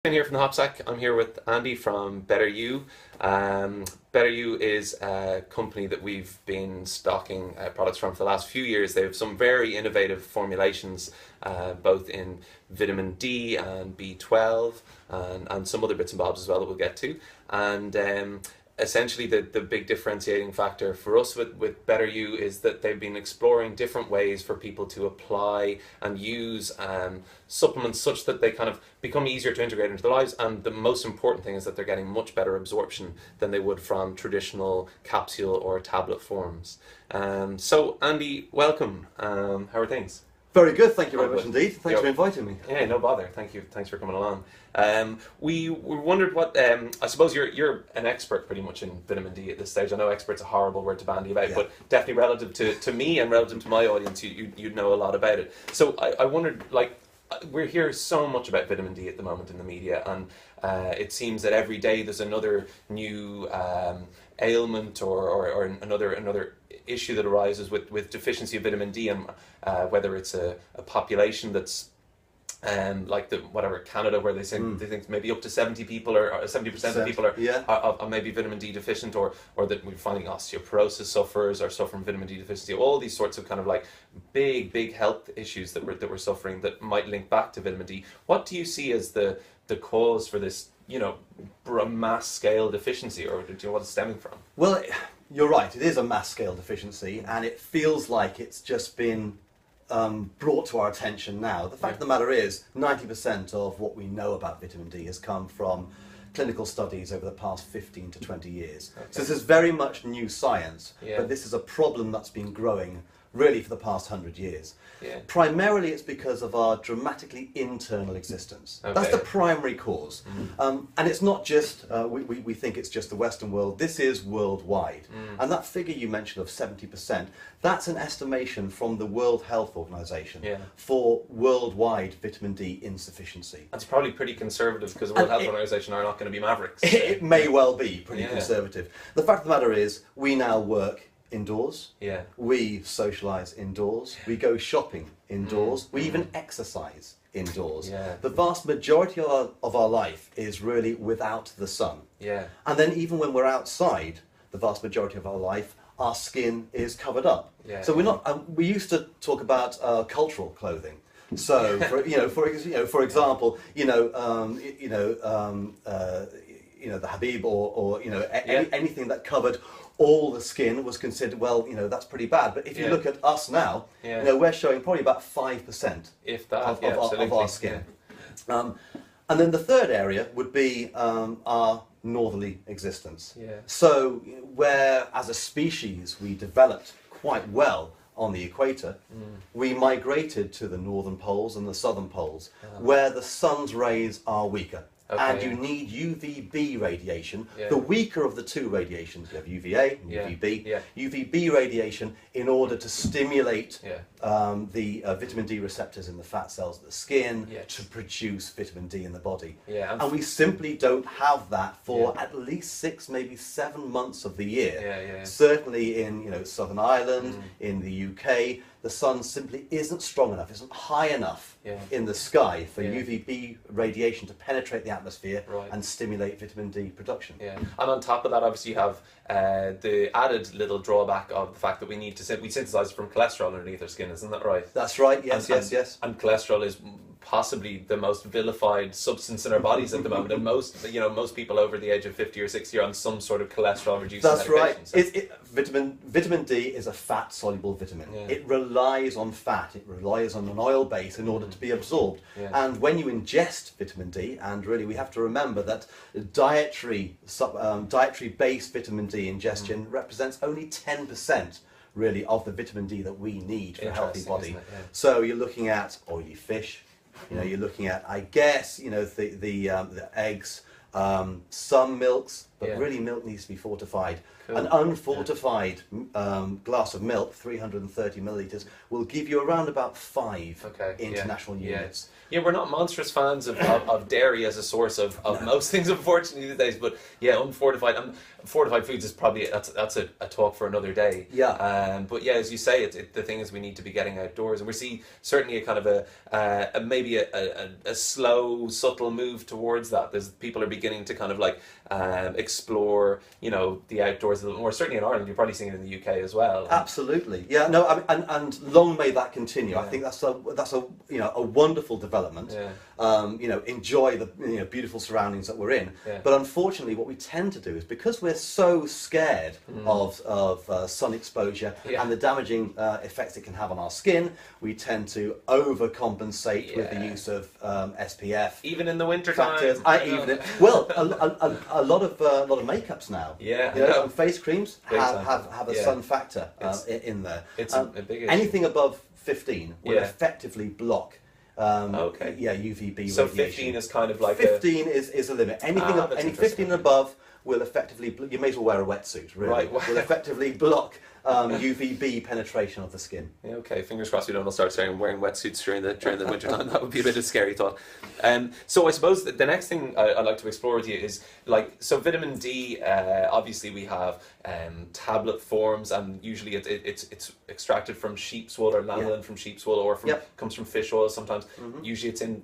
I'm here from the Hopsack. I'm here with Andy from Better You. Better You is a company that we've been stocking products from for the last few years. They have some very innovative formulations, both in vitamin D and B12 and some other bits and bobs as well that we'll get to. And essentially the big differentiating factor for us with Better You is that they've been exploring different ways for people to apply and use supplements such that they kind of become easier to integrate into their lives, and the most important thing is that they're getting much better absorption than they would from traditional capsule or tablet forms. So Andy, welcome. How are things? Very good, thank you very much indeed. Thanks for inviting me. Yeah, no bother. Thank you. Thanks for coming along. We wondered what, I suppose you're an expert pretty much in vitamin D at this stage. I know expert's a horrible word to bandy about, but definitely relative to me and relative to my audience, you'd know a lot about it. So I wondered, like, we're hearing so much about vitamin D at the moment in the media, and it seems that every day there's another new ailment or another issue that arises with deficiency of vitamin D, and whether it's a population that's like Canada, where they say they think maybe up to 70 people or 70% of people are maybe vitamin D deficient, or that we're finding osteoporosis sufferers are suffering vitamin D deficiency. All these sorts of kind of like big health issues that we're suffering that might link back to vitamin D. What do you see as the cause for this, mass scale deficiency, or do you know what it's stemming from? Well, you're right, it is a mass scale deficiency, and it feels like it's just been brought to our attention now. The fact of the matter is, 90% of what we know about vitamin D has come from clinical studies over the past 15 to 20 years. Okay. So this is very much new science, but this is a problem that's been growing really for the past 100 years. Primarily it's because of our dramatically internal existence. That's the primary cause. And it's not just, we think it's just the Western world, this is worldwide. And that figure you mentioned of 70%, that's an estimation from the World Health Organization for worldwide vitamin D insufficiency. That's probably pretty conservative, because the World Health Organization are not going to be mavericks. It may well be pretty conservative. The fact of the matter is, we now work indoors, we socialise indoors, we go shopping indoors, we even exercise indoors. The vast majority of our life is really without the sun. And then even when we're outside, the vast majority of our life, our skin is covered up. So we're not. We used to talk about cultural clothing. So for example, the Habib or anything that covered all the skin was considered, well, that's pretty bad. But if you look at us now, we're showing probably about 5% if that, of our skin. And then the third area would be our northerly existence. So where, as a species, we developed quite well on the equator, we migrated to the northern poles and the southern poles, where the sun's rays are weaker. And you need UVB radiation, the weaker of the two radiations. You have UVA and UVB. UVB radiation in order to stimulate the vitamin D receptors in the fat cells of the skin to produce vitamin D in the body. And we simply don't have that for at least 6, maybe 7 months of the year. Certainly in Southern Ireland, in the UK, the sun simply isn't strong enough, isn't high enough in the sky for UVB radiation to penetrate the atmosphere and stimulate vitamin D production. And on top of that, obviously you have the added little drawback of the fact that we synthesize from cholesterol underneath our skin, isn't that right? That's right, yes. And cholesterol is possibly the most vilified substance in our bodies at the moment, and most people over the age of 50 or 60 are on some sort of cholesterol reducing medication. That's right. Vitamin D is a fat soluble vitamin. It relies on fat, it relies on an oil base in order to be absorbed. And when you ingest vitamin D, and really we have to remember that dietary based vitamin D ingestion represents only 10% really of the vitamin D that we need for a healthy body. So you're looking at oily fish, you're looking at, I guess, the eggs, some milks, but Yeah. really milk needs to be fortified. Cool. An unfortified glass of milk, 330 millilitres, will give you around about 5 international units. Yeah, we're not monstrous fans of dairy as a source of most things, unfortunately, these days. But yeah, unfortified fortified foods is probably that's a talk for another day. Yeah. But yeah, as you say, the thing is we need to be getting outdoors, and we're seeing certainly a kind of maybe a slow, subtle move towards that. There's people are beginning to kind of like explore, you know, the outdoors a little more. Certainly in Ireland, you're probably seeing it in the UK as well. Absolutely, yeah. No, I mean, and long may that continue. Yeah. I think that's a you know, a wonderful development. Yeah. You know, enjoy the beautiful surroundings that we're in. Yeah. But unfortunately, what we tend to do is because we're so scared of sun exposure and the damaging effects it can have on our skin, we tend to overcompensate with the use of SPF. Even in the winter time. Well, a lot of makeups now. Yeah. You know, and face creams have a Yeah. sun factor in there. It's a big issue. Anything above 15 will effectively block. Okay. Yeah, UVB So radiation. 15 is kind of like 15 is a limit. Anything that's any interesting. 15 and above will effectively. You may as well wear a wetsuit. Really, Right. will effectively block UVB penetration of the skin. Yeah, okay, fingers crossed we don't all start wearing wetsuits during the winter time. That would be a bit of a scary thought. So I suppose the next thing I'd like to explore with you is, like, so vitamin D, obviously we have tablet forms, and usually it's extracted from sheep's wool or lanolin from sheep's wool, or comes from fish oil sometimes. Usually it's in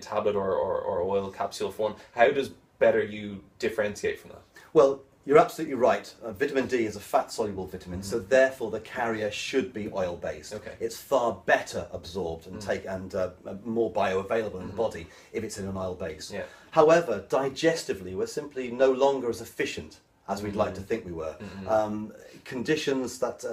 tablet or oil capsule form. How does Better You differentiate from that? Well, you're absolutely right. Vitamin D is a fat-soluble vitamin, so therefore the carrier should be oil-based. Okay. It's far better absorbed and more bioavailable in the body if it's in an oil base. Yeah. However, digestively, we're simply no longer as efficient as we'd like to think we were. Conditions that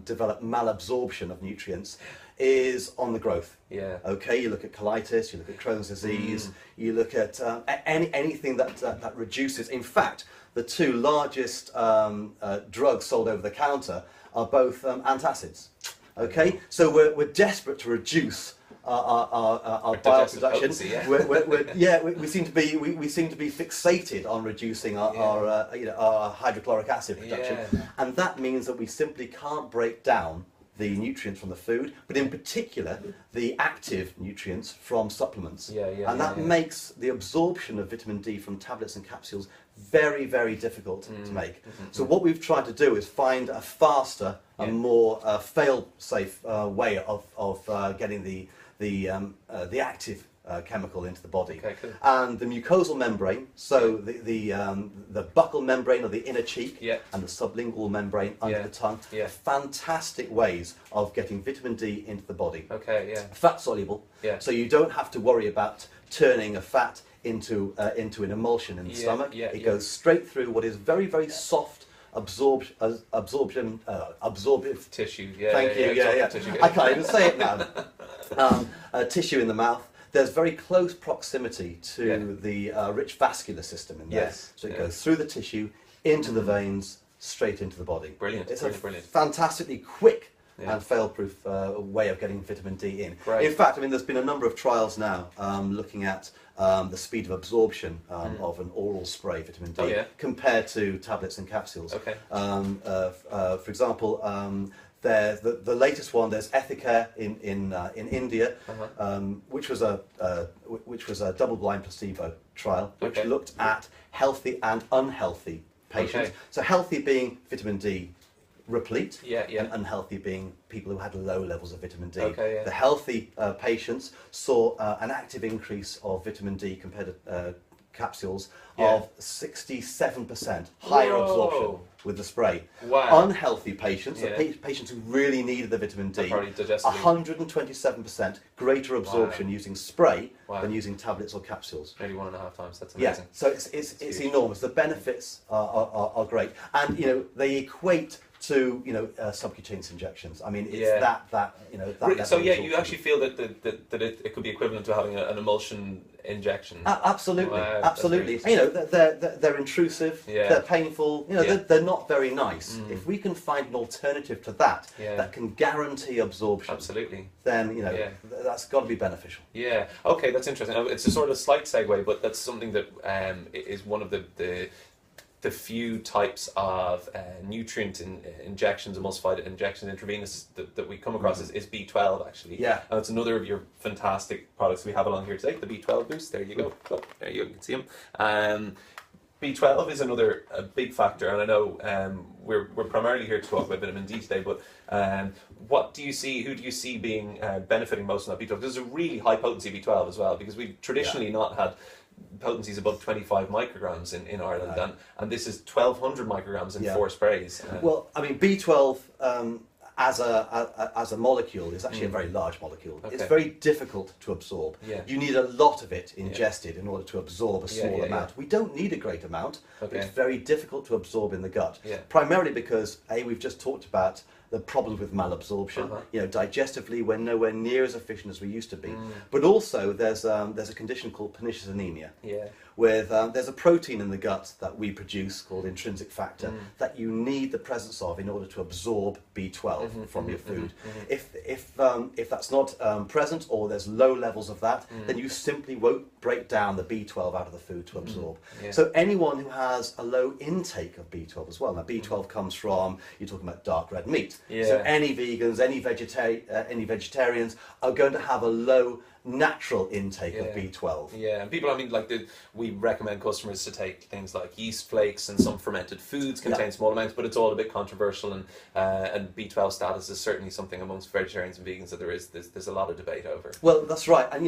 develop malabsorption of nutrients is on the growth. Yeah. Okay, you look at colitis, you look at Crohn's disease, you look at anything that reduces. In fact, the two largest drugs sold over the counter are both antacids. Okay, so we're desperate to reduce our bile production. Potency, yeah. We seem to be fixated on reducing our hydrochloric acid production, and that means that we simply can't break down the nutrients from the food, but in particular the active nutrients from supplements. And that makes the absorption of vitamin D from tablets and capsules very, very difficult to make. So what we've tried to do is find a faster and more fail-safe way of getting the active chemical into the body. Okay, cool. And the mucosal membrane, so the buccal membrane of the inner cheek and the sublingual membrane under the tongue, are fantastic ways of getting vitamin D into the body. Okay, yeah. Fat soluble, so you don't have to worry about turning a fat into an emulsion in the stomach. It goes straight through what is very, very soft absorptive Tissue. Thank you. Tissue. I can't even say it now. Tissue in the mouth. There's very close proximity to the rich vascular system in there. So it goes through the tissue, into the veins, straight into the body. Brilliant. It's brilliant. fantastically quick and fail-proof way of getting vitamin D in. Great. In fact, I mean, there's been a number of trials now looking at the speed of absorption of an oral spray vitamin D compared to tablets and capsules. Okay. For example, the latest one, there's Ethicare in India, which was a double-blind placebo trial, which looked at healthy and unhealthy patients. So healthy being vitamin D replete, and unhealthy being people who had low levels of vitamin D. The healthy patients saw an active increase of vitamin D compared to capsules of 67% higher absorption with the spray. Wow. Unhealthy patients, patients who really needed the vitamin D, 127% greater absorption using spray than using tablets or capsules. Nearly 1.5 times. That's amazing. Yeah, so it's enormous. The benefits are great, and you know they equate to subcutaneous injections. I mean, it's that that level. So yeah, you actually feel that it could be equivalent to having an emulsion injection. Absolutely, Wow, absolutely. They're intrusive. Yeah. They're painful. They're not very nice. If we can find an alternative to that that can guarantee absorption, absolutely, then that's got to be beneficial. Yeah. Okay, that's interesting. It's a sort of slight segue, but that's something that is one of the few types of nutrient injections, emulsified injections, intravenous that we come across is B12 actually. Yeah. And it's another of your fantastic products we have along here today, the B12 boost. There you go. Oh, there you can see them. B12 is another big factor, and I know we're primarily here to talk about vitamin D today, but who do you see being benefiting most from that B12? There's a really high potency B12 as well, because we've traditionally not had potencies above 25 micrograms in Ireland, and this is 1200 micrograms in 4 sprays. Well, I mean, B12 as a molecule is actually a very large molecule. Okay. It's very difficult to absorb. Yeah. You need a lot of it ingested in order to absorb a small amount. We don't need a great amount, but it's very difficult to absorb in the gut. Yeah. Primarily because we've just talked about the problems with malabsorption. Digestively, we're nowhere near as efficient as we used to be. But also, there's a condition called pernicious anemia. Yeah. There's a protein in the gut that we produce called intrinsic factor that you need the presence of in order to absorb B12 from your food. If that's not present, or there's low levels of that, then you simply won't break down the B12 out of the food to absorb. Yeah. So anyone who has a low intake of B12 as well. Now B12 comes from, you're talking about dark red meat. Yeah. So any vegans, any vegetarians are going to have a low natural intake of B12. Yeah, and people, we recommend customers to take things like yeast flakes, and some fermented foods contain small amounts, but it's all a bit controversial, and B12 status is certainly something amongst vegetarians and vegans that there's a lot of debate over. Well, that's right, and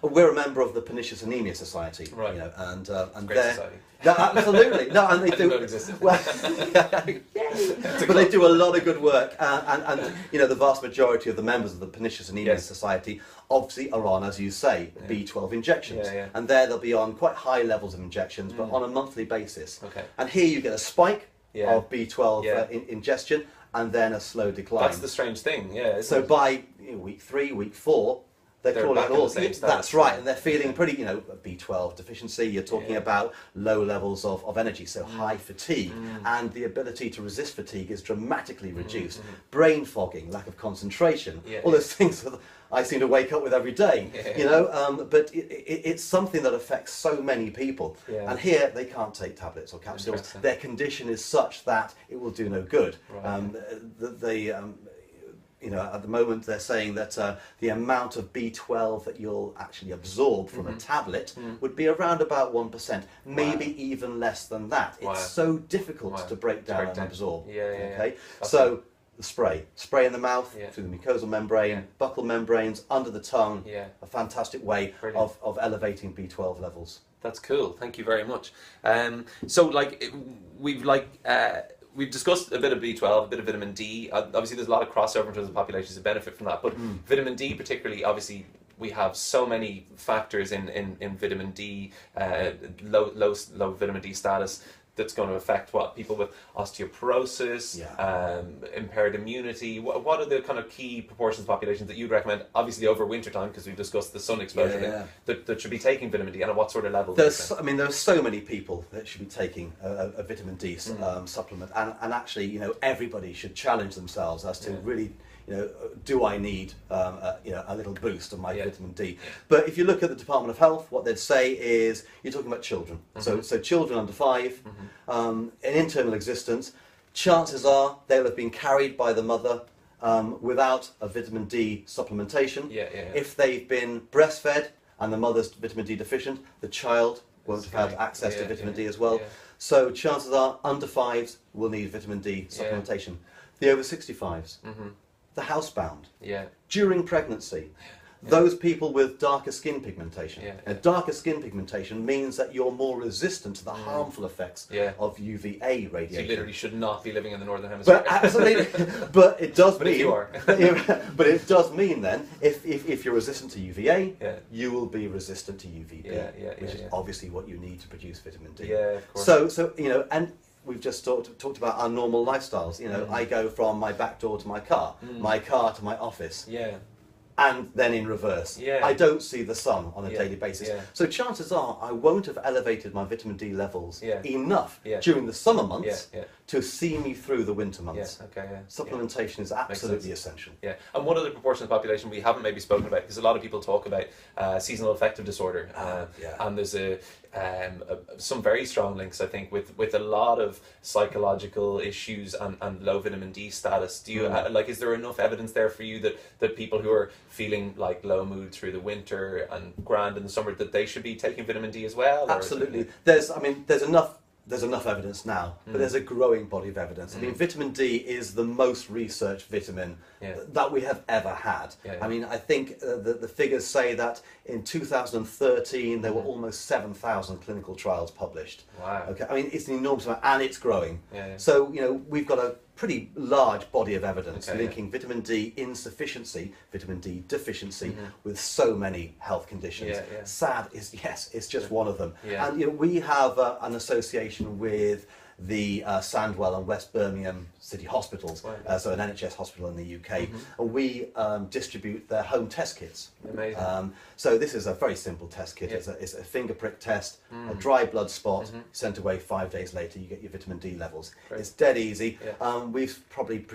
we're a member of the Pernicious Anemia Society, right? And great society. No, absolutely. No, and they do. Know it existed. Well, but they do a lot of good work, and the vast majority of the members of the Pernicious Anemia Society obviously are on, as you say, B12 injections, and they'll be on quite high levels of injections, but on a monthly basis. Okay. And here you get a spike of B12 ingestion, and then a slow decline. That's the strange thing, So by week 3, week 4. They're calling it all. That's right, and they're feeling pretty, B12 deficiency. You're talking about low levels of energy, so high fatigue, and the ability to resist fatigue is dramatically reduced. Brain fogging, lack of concentration, all those things that I seem to wake up with every day. But it's something that affects so many people, and here they can't take tablets or capsules. Their condition is such that it will do no good. Right. At the moment they're saying that the amount of B12 that you'll actually absorb from a tablet would be around about 1%, maybe even less than that. It's so difficult to break down and absorb. Okay, so the spray in the mouth, through the mucosal membrane, buccal membranes, under the tongue, a fantastic way of elevating B12 levels. That's cool. Thank you very much. We've discussed a bit of B12, a bit of vitamin D. Obviously, there's a lot of crossover in terms of populations that benefit from that. But vitamin D particularly, obviously, we have so many factors in vitamin D, low vitamin D status, that's going to affect people with osteoporosis, impaired immunity. What are the kind of key proportions of populations that you'd recommend, obviously over winter time, because we've discussed the sun exposure, that should be taking vitamin D, and at what sort of level? There are so many people that should be taking a vitamin D supplement, and actually, everybody should challenge themselves as to really, do I need a little boost of my vitamin D? But if you look at the Department of Health, what they'd say is you're talking about children. So children under 5, in internal existence, chances are they'll have been carried by the mother without a vitamin D supplementation. If they've been breastfed and the mother's vitamin D deficient, the child won't have had access to vitamin D as well. So chances are under 5s will need vitamin D supplementation. The over 65s. The housebound, during pregnancy, those people with darker skin pigmentation. Darker skin pigmentation means that you're more resistant to the harmful effects of UVA radiation. So you literally should not be living in the northern hemisphere. But absolutely, but it does mean. If you are. But it does mean then, if you're resistant to UVA, you will be resistant to UVB, which is obviously what you need to produce vitamin D. Yeah, of course. So and we've just talked about our normal lifestyles. You know, I go from my back door to my car to my office. Yeah. And then in reverse. Yeah. I don't see the sun on a daily basis. Yeah. So chances are I won't have elevated my vitamin D levels enough during the summer months to see me through the winter months. Yeah. Okay, yeah. Supplementation is absolutely essential. Yeah. And what other proportion of the population we haven't maybe spoken about, because a lot of people talk about seasonal affective disorder, and there's some very strong links, I think, with a lot of psychological issues and low vitamin D status. Do you like? Is there enough evidence there for you that people who are feeling like low mood through the winter and grand in the summer, that they should be taking vitamin D as well? Absolutely. There's enough evidence now, but there's a growing body of evidence. I mean, vitamin D is the most researched vitamin that we have ever had. I mean, I think the figures say that in 2013 there were almost 7,000 clinical trials published. Wow. Okay, I mean, it's an enormous amount, and it's growing. Yeah. So, you know, we've got a pretty large body of evidence linking vitamin D insufficiency, vitamin D deficiency with so many health conditions. SAD is, it's just one of them. And you know, we have an association with the Sandwell and West Birmingham City Hospitals, so an NHS hospital in the UK, and we distribute their home test kits. Amazing. So this is a very simple test kit. It's a finger prick test, a dry blood spot, sent away 5 days later, you get your vitamin D levels. Great. It's dead easy. We've probably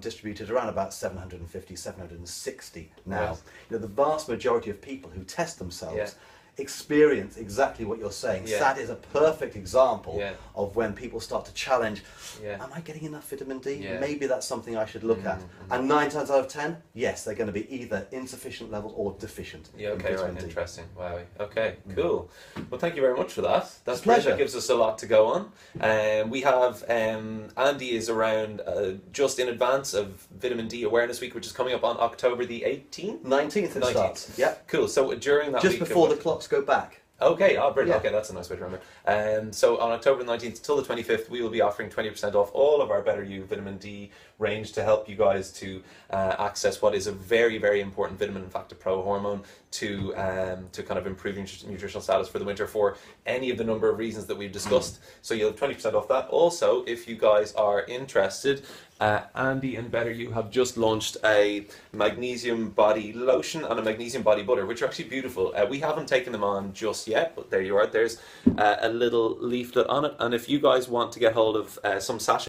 distributed around about 750, 760 now. Right. You know, the vast majority of people who test themselves experience exactly what you're saying. SAD is a perfect example of when people start to challenge, am I getting enough vitamin D? Maybe that's something I should look at. And 9 times out of 10, yes, they're going to be either insufficient levels or deficient. Okay, right, interesting. Wow. Okay, cool. Well, thank you very much for that. That's a pleasure. That gives us a lot to go on. We have Andy is around just in advance of Vitamin D Awareness Week, which is coming up on October the 18th? 19th it starts. Yeah. Cool. So during that just week, before the clocks go back. Okay, brilliant. Okay, that's a nice way to remember. So on October the 19th till the 25th, we will be offering 20% off all of our Better You Vitamin D range to help you guys to access what is a very, very important vitamin, in fact, a pro-hormone to kind of improve your nutritional status for the winter for any of the number of reasons that we've discussed. So you'll have 20% off that. Also, if you guys are interested, Andy and Better You have just launched a magnesium body lotion and a magnesium body butter, which are actually beautiful. We haven't taken them on just yet, but there you are. There's a little leaflet on it. And if you guys want to get hold of some sachets